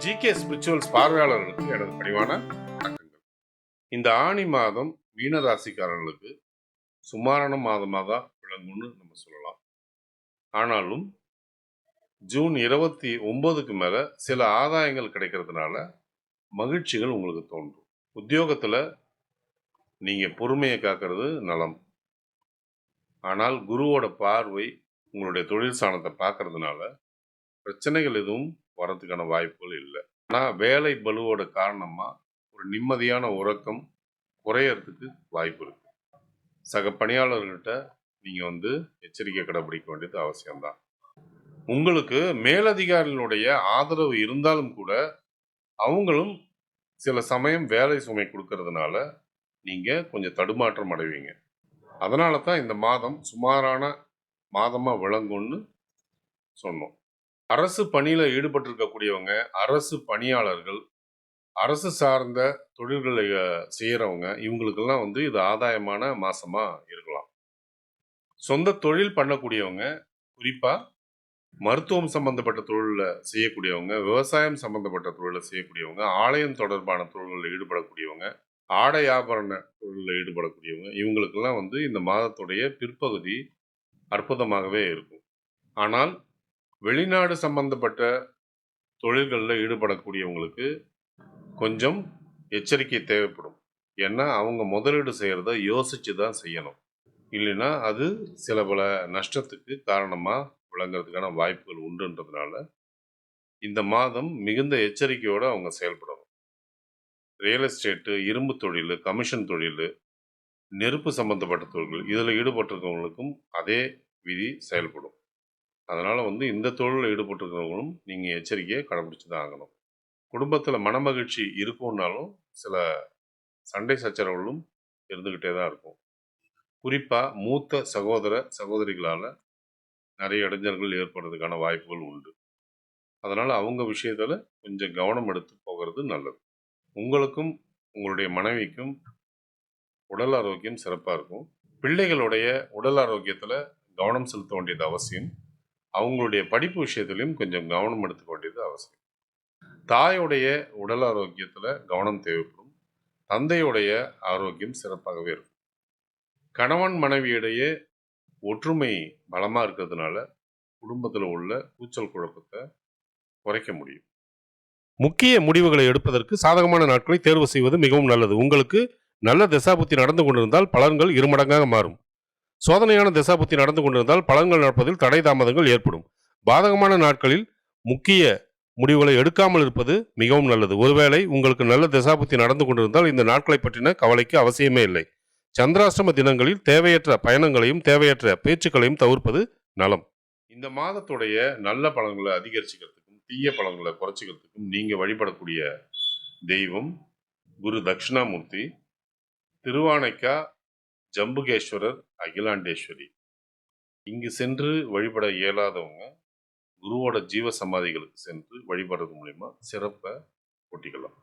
GK spirituals பார்வையாளர்களுக்கு எனது பணிவான வணக்கங்கள். இந்த ஆணி மாதம் மீன ராசிக்காரர்களுக்கு சுமாரான மாதமாக தான் விளங்கும்னு நம்ம சொல்லலாம். ஆனாலும் ஜூன் 29க்கு மேல சில ஆதாயங்கள் கிடைக்கிறதுனால மகிழ்ச்சிகள் உங்களுக்கு தோன்றும். உத்தியோகத்துல நீங்க பொறுமையை காக்கிறது நலம். ஆனால் குருவோட பார்வை உங்களுடைய தொழில் ஸ்தானத்தை பார்க்கறதுனால பிரச்சனைகள் எதுவும் வரதுக்கான வாய்ப்புகள் இல்லை. ஆனால் வேலை பளுவோட காரணமா ஒரு நிம்மதியான உறக்கம் குறையறதுக்கு வாய்ப்பு இருக்கு. சக பணியாளர்கள்ட்ட நீங்க எச்சரிக்கை கடைபிடிக்க வேண்டியது அவசியம்தான். உங்களுக்கு மேலதிகாரிகளுடைய ஆதரவு இருந்தாலும் கூட அவங்களும் சில சமயம் வேலை சுமை கொடுக்கறதுனால நீங்க கொஞ்சம் தடுமாற்றம் அடைவீங்க. அதனால தான் இந்த மாதம் சுமாரான மாதமா விளங்கும்னு சொன்னோம். அரசு பணியில ஈடுபட்டிருக்கக்கூடியவங்க, அரசு பணியாளர்கள், அரசு சார்ந்த தொழில்களை செய்யறவங்க, இவங்களுக்கெல்லாம் இது ஆதாயமான மாசமா இருக்கலாம். சொந்த தொழில் பண்ணக்கூடியவங்க, குறிப்பா மருத்துவம் சம்பந்தப்பட்ட தொழில செய்யக்கூடியவங்க, விவசாயம் சம்பந்தப்பட்ட தொழில செய்யக்கூடியவங்க, ஆலயம் தொடர்பான தொழில்களில் ஈடுபடக்கூடியவங்க, ஆடை ஆபரண தொழிலில் ஈடுபடக்கூடியவங்க, இவங்களுக்கெல்லாம் இந்த மாதத்துடைய பிற்பகுதி அற்புதமாகவே இருக்கும். ஆனால் வெளிநாடு சம்பந்தப்பட்ட தொழில்களில் ஈடுபடக்கூடியவங்களுக்கு கொஞ்சம் எச்சரிக்கை தேவைப்படும். ஏன்னா அவங்க முதலீடு செய்கிறத யோசிச்சு தான் செய்யணும். இல்லைன்னா அது சில பல நஷ்டத்துக்கு காரணமாக விளங்குறதுக்கான வாய்ப்புகள் உண்டுன்றதுனால இந்த மாதம் மிகுந்த எச்சரிக்கையோடு அவங்க செயல்படணும். ரியல் எஸ்டேட்டு, இரும்பு தொழில், கமிஷன் தொழில், நெருப்பு சம்பந்தப்பட்ட தொழில்கள் இதில் ஈடுபட்டிருக்கவங்களுக்கும் அதே விதி செயல்படும். அதனால் இந்த தொழிலில் ஈடுபட்டிருக்கிறவங்களும் நீங்கள் எச்சரிக்கையை கடைபிடிச்சு தான் ஆகணும். குடும்பத்தில் மனமகிழ்ச்சி இருக்கும்னாலும் சில சண்டை சச்சரவுகளும் இருந்துக்கிட்டே தான் இருக்கும். குறிப்பாக மூத்த சகோதர சகோதரிகளால் நிறைய இடைஞ்சல்கள் ஏற்படுறதுக்கான வாய்ப்புகள் உண்டு. அதனால் அவங்க விஷயத்தில் கொஞ்சம் கவனம் எடுத்து போகிறது நல்லது. உங்களுக்கும் உங்களுடைய மனைவிக்கும் உடல் ஆரோக்கியம் சிறப்பாக இருக்கும். பிள்ளைகளுடைய உடல் ஆரோக்கியத்தில் கவனம் செலுத்த வேண்டியது அவசியம். அவங்களுடைய படிப்பு விஷயத்திலையும் கொஞ்சம் கவனம் எடுத்துக்க வேண்டியது அவசியம். தாயுடைய உடல் ஆரோக்கியத்தில் கவனம் தேவைப்படும். தந்தையுடைய ஆரோக்கியம் சிறப்பாகவே இருக்கும். கணவன் மனைவியிடையே ஒற்றுமை பலமாக இருக்கிறதுனால குடும்பத்தில் உள்ள கூச்சல் குழப்பத்தை குறைக்க முடியும். முக்கிய முடிவுகளை எடுப்பதற்கு சாதகமான நாட்களை தேர்வு செய்வது மிகவும் நல்லது. உங்களுக்கு நல்ல தசாபுத்தி நடந்து கொண்டிருந்தால் பலன்கள் இருமடங்காக மாறும். சோதனையான தசாபுத்தி நடந்து கொண்டிருந்தால் பலன்கள் நடப்பதில் தடை தாமதங்கள் ஏற்படும். பாதகமான நாட்களில் முக்கிய முடிவுகளை எடுக்காமல் இருப்பது மிகவும் நல்லது. ஒருவேளை உங்களுக்கு நல்ல தசாபுத்தி நடந்து கொண்டிருந்தால் இந்த நாட்களை பற்றின கவலைக்கு அவசியமே இல்லை. சந்திராஷ்டம தினங்களில் தேவையற்ற பயணங்களையும் தேவையற்ற பேச்சுக்களையும் தவிர்ப்பது நலம். இந்த மாதத்துடைய நல்ல பலன்களை அதிகரிச்சுக்கிறதுக்கும் தீய பலன்களை குறைச்சிக்கிறதுக்கும் நீங்க வழிபடக்கூடிய தெய்வம் குரு தட்சிணாமூர்த்தி, திருவானைக்கா ஜம்புகேஸ்வரர், அகிலாண்டேஸ்வரி. இங்கு சென்று வழிபட இயலாதவங்க குருவோட ஜீவ சமாதிகளுக்கு சென்று வழிபடுறது மூலிமா சிறப்பை கூட்டிக்கலாம்.